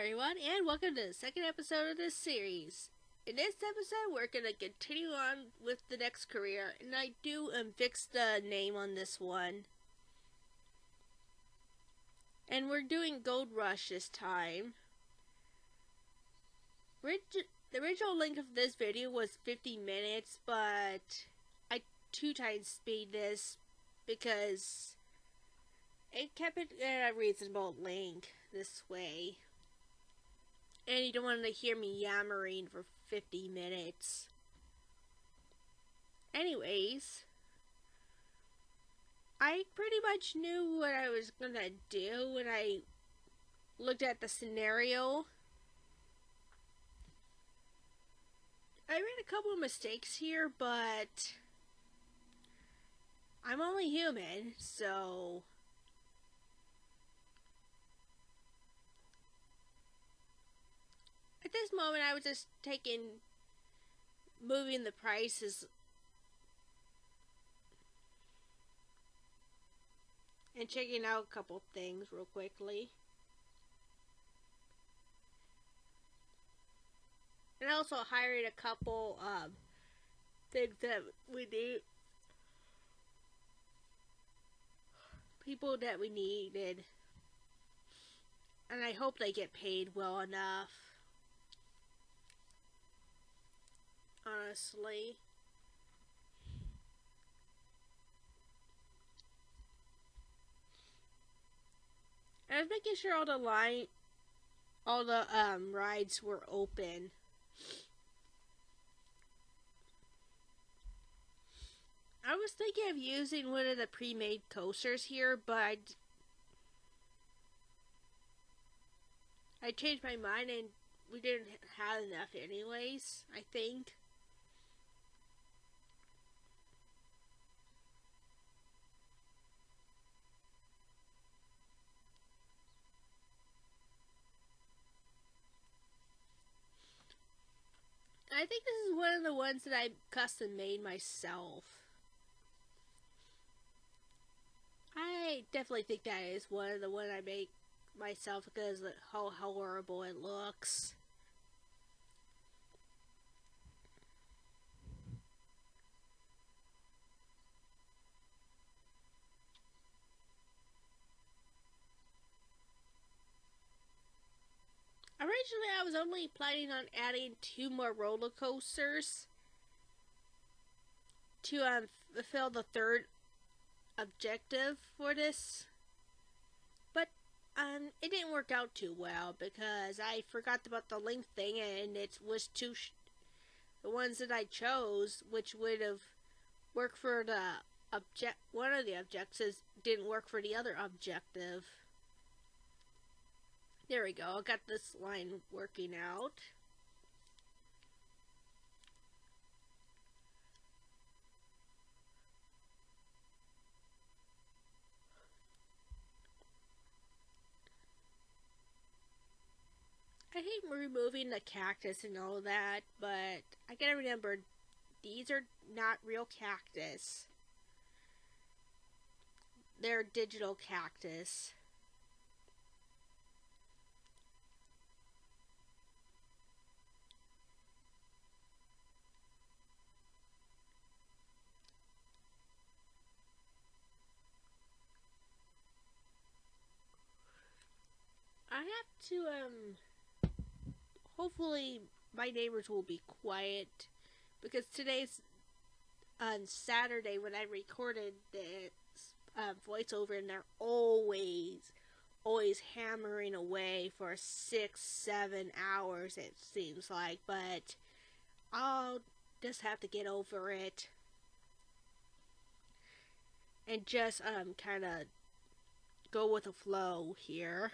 everyone, and welcome to the second episode of this series. In this episode, we're going to continue on with the next career, and I do fix the name on this one. And we're doing Gold Rush this time. The original length of this video was 50 minutes, but I 2x speed this because it kept it at a reasonable length this way. And you don't want to hear me yammering for 50 minutes. Anyways, I pretty much knew what I was gonna do when I looked at the scenario. I made a couple of mistakes here, but I'm only human, so at this moment I was just moving the prices and checking out a couple things real quickly. And also hiring a couple things that we need. People that we needed. And I hope they get paid well enough. Honestly. I was making sure all the rides were open. I was thinking of using one of the pre-made coasters here, but I changed my mind and we didn't have enough anyways, I think. I think this is one of the ones that I custom made myself. I definitely think that is one of the ones I made myself because of how horrible it looks. Originally, I was only planning on adding 2 more roller coasters to fulfill the third objective for this, but it didn't work out too well because I forgot about the length thing, and it was the ones that I chose, which would have worked for the one of the objectives, didn't work for the other objective. There we go, I got this line working out. I hate removing the cactus and all that, but I gotta remember, these are not real cactus. They're digital cactus. I have to, hopefully my neighbors will be quiet because today's on Saturday when I recorded this voiceover, and they're always hammering away for 6-7 hours, it seems like, but I'll just have to get over it and just kind of go with the flow here.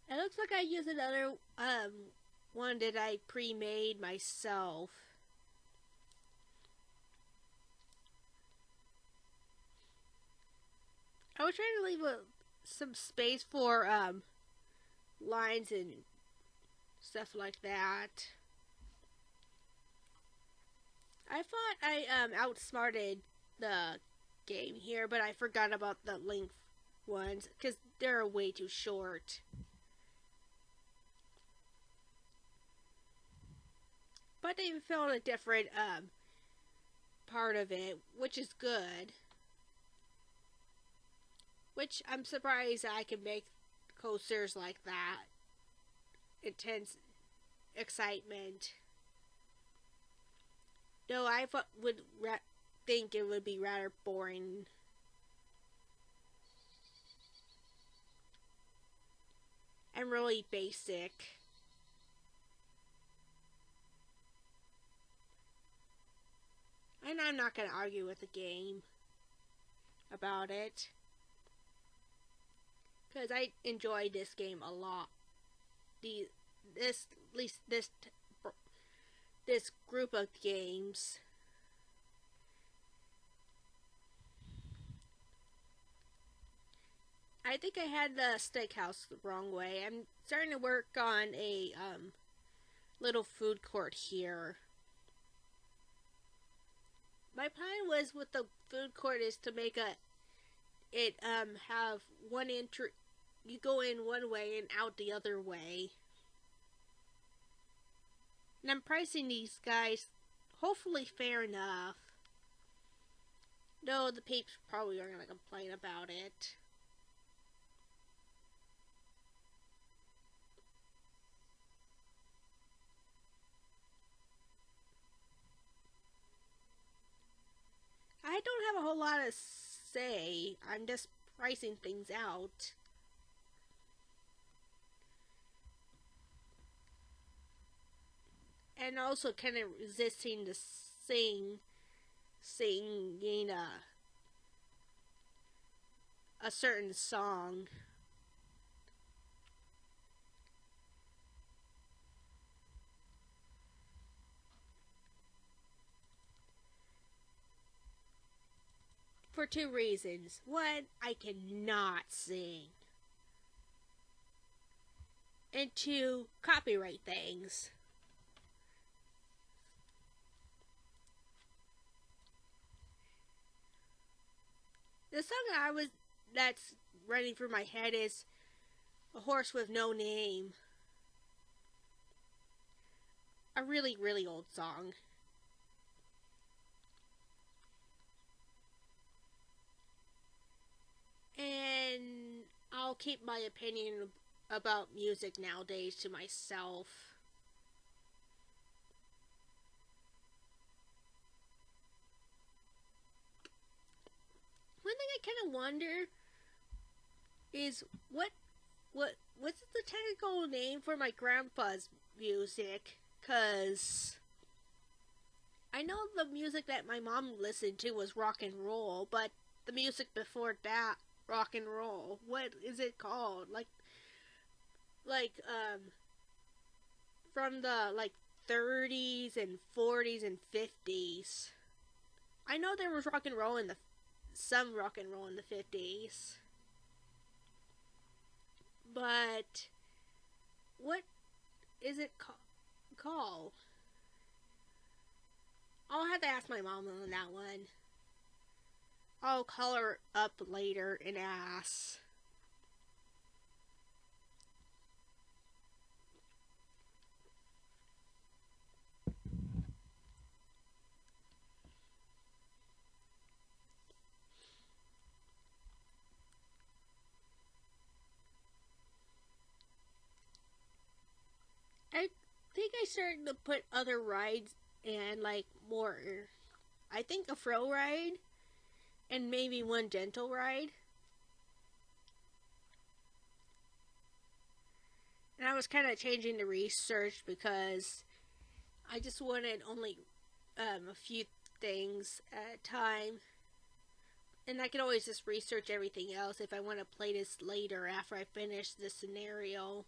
It looks like I used another one that I pre-made myself. I was trying to leave some space for lines and stuff like that. I thought I outsmarted the game here, but I forgot about the length ones because they're way too short. But they filmed a different part of it, which is good. Which I'm surprised I can make coasters like that. Intense excitement. Though I would think it would be rather boring. And really basic. And I'm not going to argue with the game about it. Because I enjoy this game a lot. This group of games. I think I had the steakhouse the wrong way. I'm starting to work on a little food court here. My plan was with the food court is to make it have one entry. You go in one way and out the other way. And I'm pricing these guys hopefully fair enough. No, the peeps probably are going to complain about it. I don't have a whole lot of say. I'm just pricing things out. And also kind of resisting to singing a certain song. For two reasons. One, I cannot sing. And two, copyright things. The song that's running through my head is A Horse with No Name. A really, really old song. And I'll keep my opinion about music nowadays to myself. One thing I kind of wonder is what's the technical name for my grandpa's music? 'Cause I know the music that my mom listened to was rock and roll, but the music before that, rock and roll, what is it called? Like from the 30s and 40s and 50s. I know there was some rock and roll in the 50s. But what is it called? I'll have to ask my mom on that one. I'll call her up later and ask. I think I started to put other rides and more. I think a thrill ride and maybe one gentle ride. And I was kind of changing the research because I just wanted only a few things at a time. And I can always just research everything else if I want to play this later after I finish the scenario.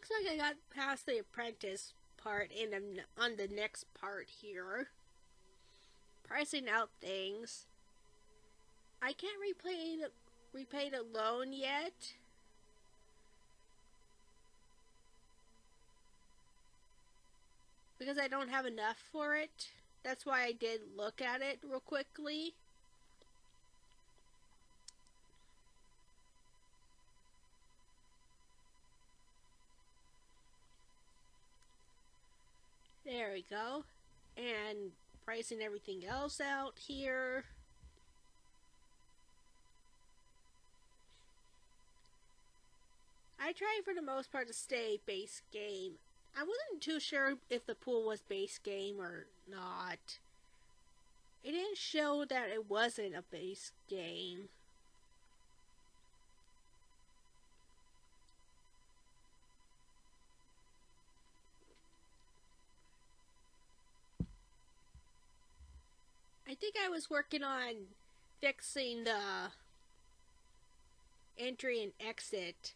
looks like I got past the apprentice part and I'm on the next part here. Pricing out things. I can't repay the loan yet. Because I don't have enough for it. That's why I did look at it real quickly. There we go. And pricing everything else out here. I tried for the most part to stay base game. I wasn't too sure if the pool was base game or not. It didn't show that it wasn't a base game. I think I was working on fixing the entry and exit.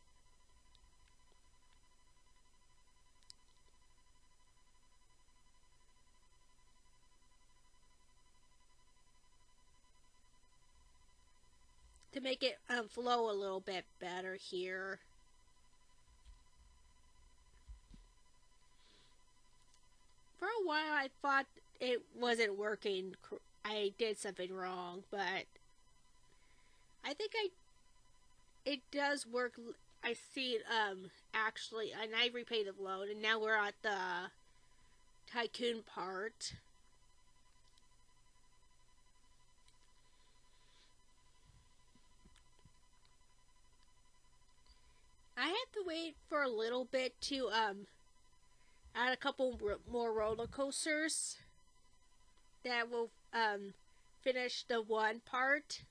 To make it flow a little bit better here. For a while I thought it wasn't working. I did something wrong, but I think it does work. I see it actually, and I repaid the loan, and now we're at the Tycoon part. I had to wait for a little bit to add a couple more roller coasters that will finish the one part.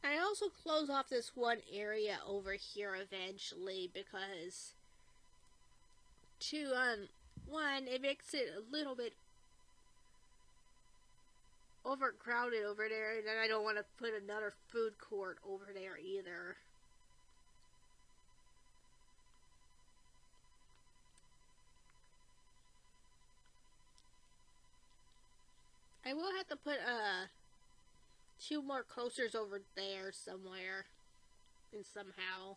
I also close off this one area over here eventually because to one, it makes it a little bit overcrowded over there, and then I don't want to put another food court over there either. I will have to put two more coasters over there somewhere and somehow.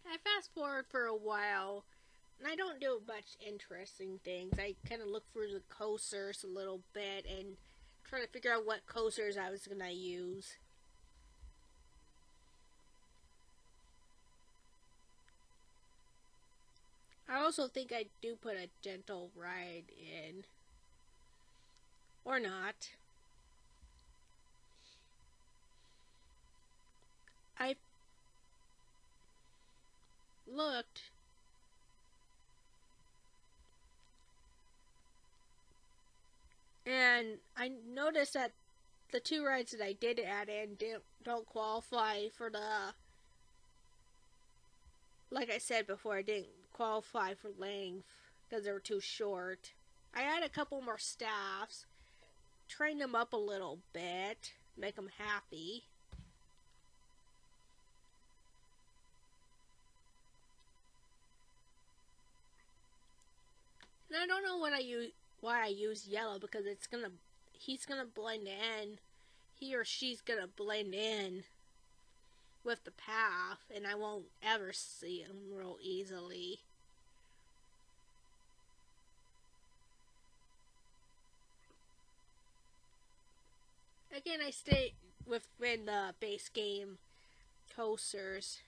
I fast forward for a while, and I don't do much interesting things. I kind of look through the coasters a little bit and try to figure out what coasters I was gonna use. I also think I do put a gentle ride in. Or not. I looked. And I noticed that the two rides that I did add in don't qualify for the... Like I said before, I didn't qualify for length because they were too short. I had a couple more staffs, train them up a little bit, make them happy. And I don't know why I use yellow because he's gonna blend in. He or she's gonna blend in with the path, and I won't ever see him real easily. Again, I stay within the base game coasters.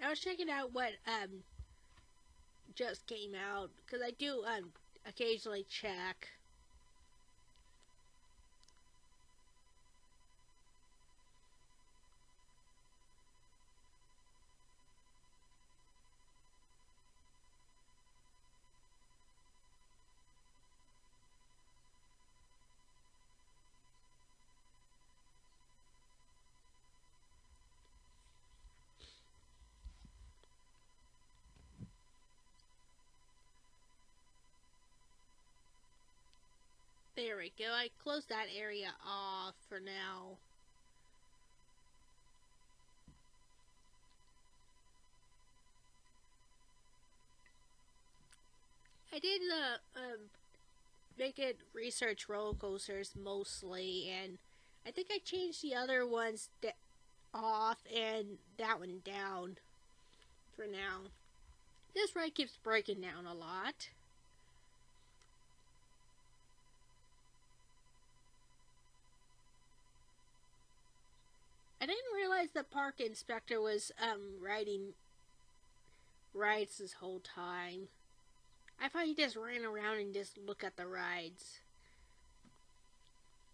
I was checking out what just came out because I do occasionally check. There we go. I closed that area off for now. I did make it research roller coasters mostly, and I think I changed the other ones off and that one down for now. This ride keeps breaking down a lot. I didn't realize the park inspector was riding rides this whole time. I thought he just ran around and just looked at the rides.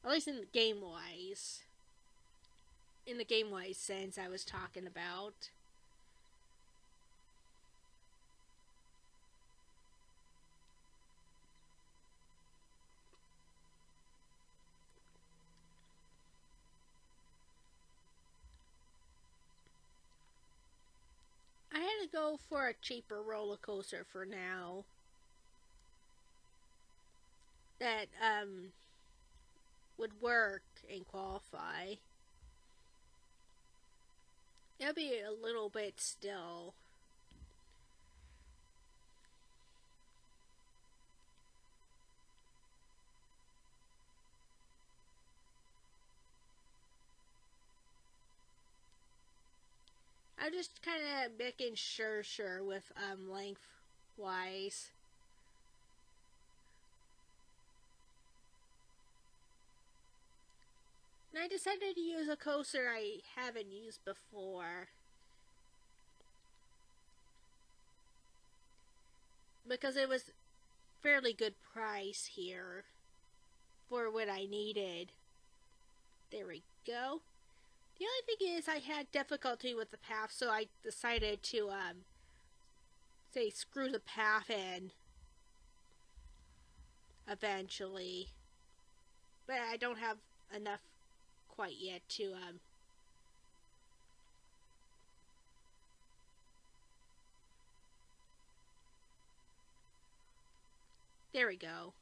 At least in the game-wise. In the game-wise sense I was talking about. I had to go for a cheaper roller coaster for now. That would work and qualify. It'll be a little bit still. I'm just kind of making sure with lengthwise. And I decided to use a coaster I haven't used before. Because it was fairly good price here for what I needed. There we go. The only thing is I had difficulty with the path, so I decided to say screw the path in eventually. But I don't have enough quite yet to there we go.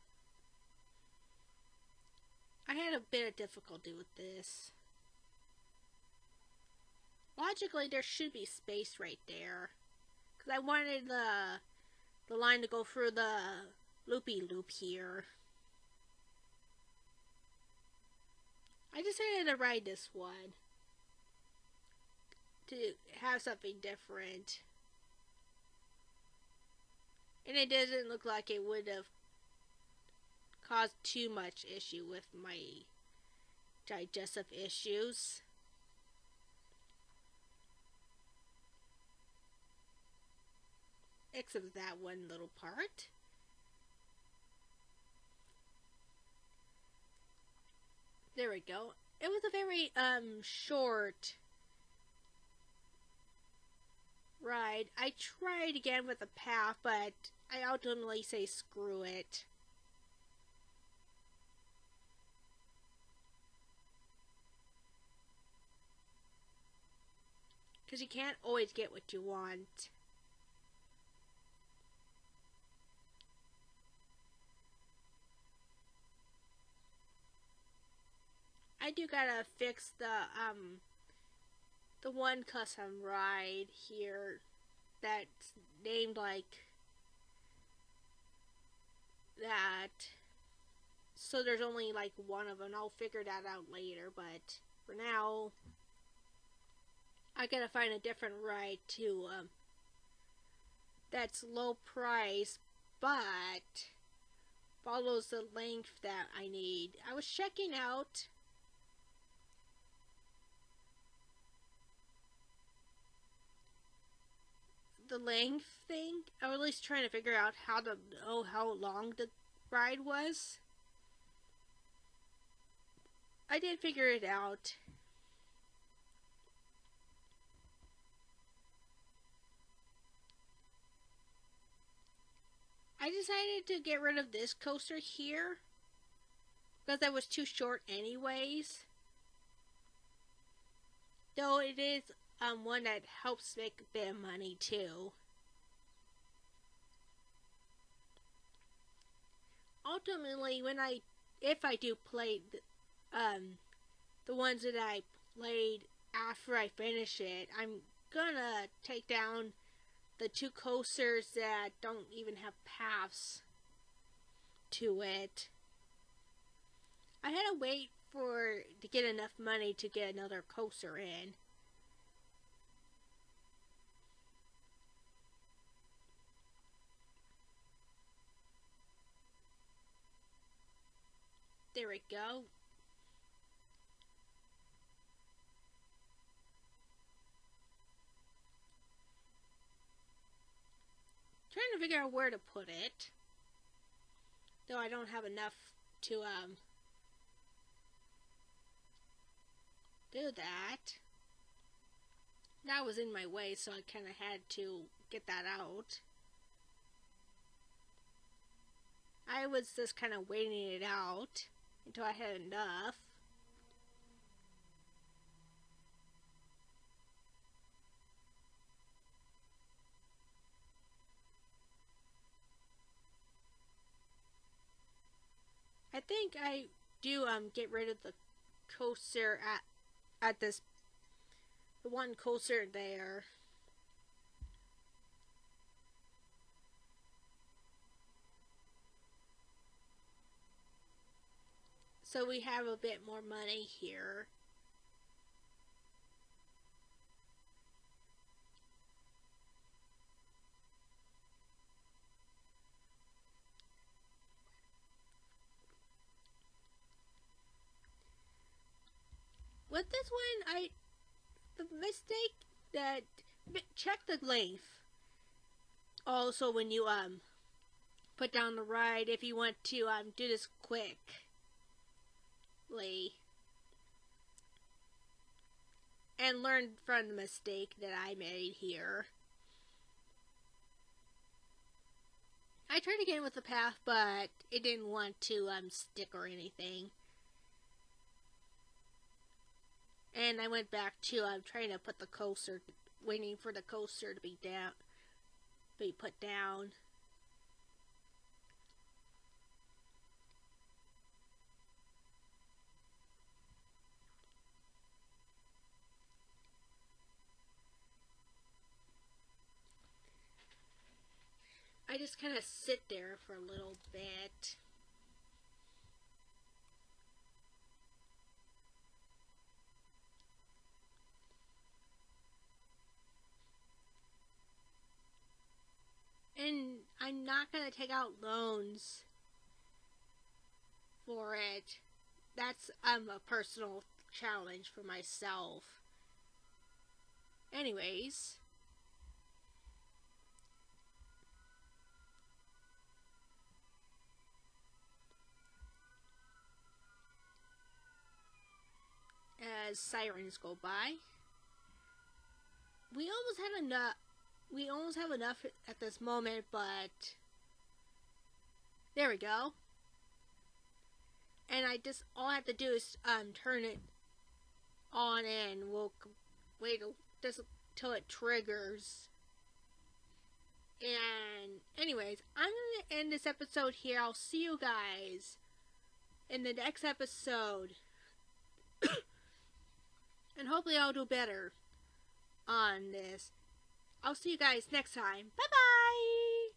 I had a bit of difficulty with this. Logically, there should be space right there. Because I wanted the line to go through the loopy-loop here. I decided to ride this one. To have something different. And it doesn't look like it would have caused too much issue with my digestive issues. Except that one little part. There we go. It was a very short ride. I tried again with the path, but I ultimately say screw it. Because you can't always get what you want. I do gotta fix the one custom ride here that's named like that. So there's only like one of them. I'll figure that out later, but for now I gotta find a different ride too. That's low price, but follows the length that I need. I was checking out the length thing. I was at least trying to figure out how to know how long the ride was. I did figure it out. I decided to get rid of this coaster here because that was too short anyways. Though it is one that helps make a bit of money too. Ultimately, if I do play the ones that I played after I finish it, I'm gonna take down the two coasters that don't even have paths to it. I had to wait to get enough money to get another coaster in. There we go. Trying to figure out where to put it. Though I don't have enough to do that. That was in my way, so I kind of had to get that out. I was just kind of waiting it out until I had enough. I think I do get rid of the coaster at the one coaster there. So we have a bit more money here. With this one, the mistake that check the length. Also, when you put down the ride, if you want to do this quickly, and learn from the mistake that I made here. I tried again with the path, but it didn't want to stick or anything. And I went back to trying to put the coaster, waiting for the coaster to be put down. I just kind of sit there for a little bit. And I'm not going to take out loans for it. That's a personal challenge for myself. Anyways. As sirens go by. We almost had enough. We almost have enough at this moment, but there we go. And all I have to do is turn it on, and we'll wait just till it triggers. And anyways, I'm gonna end this episode here. I'll see you guys in the next episode. And hopefully I'll do better on this. I'll see you guys next time. Bye-bye!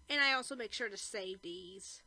And I also make sure to save these.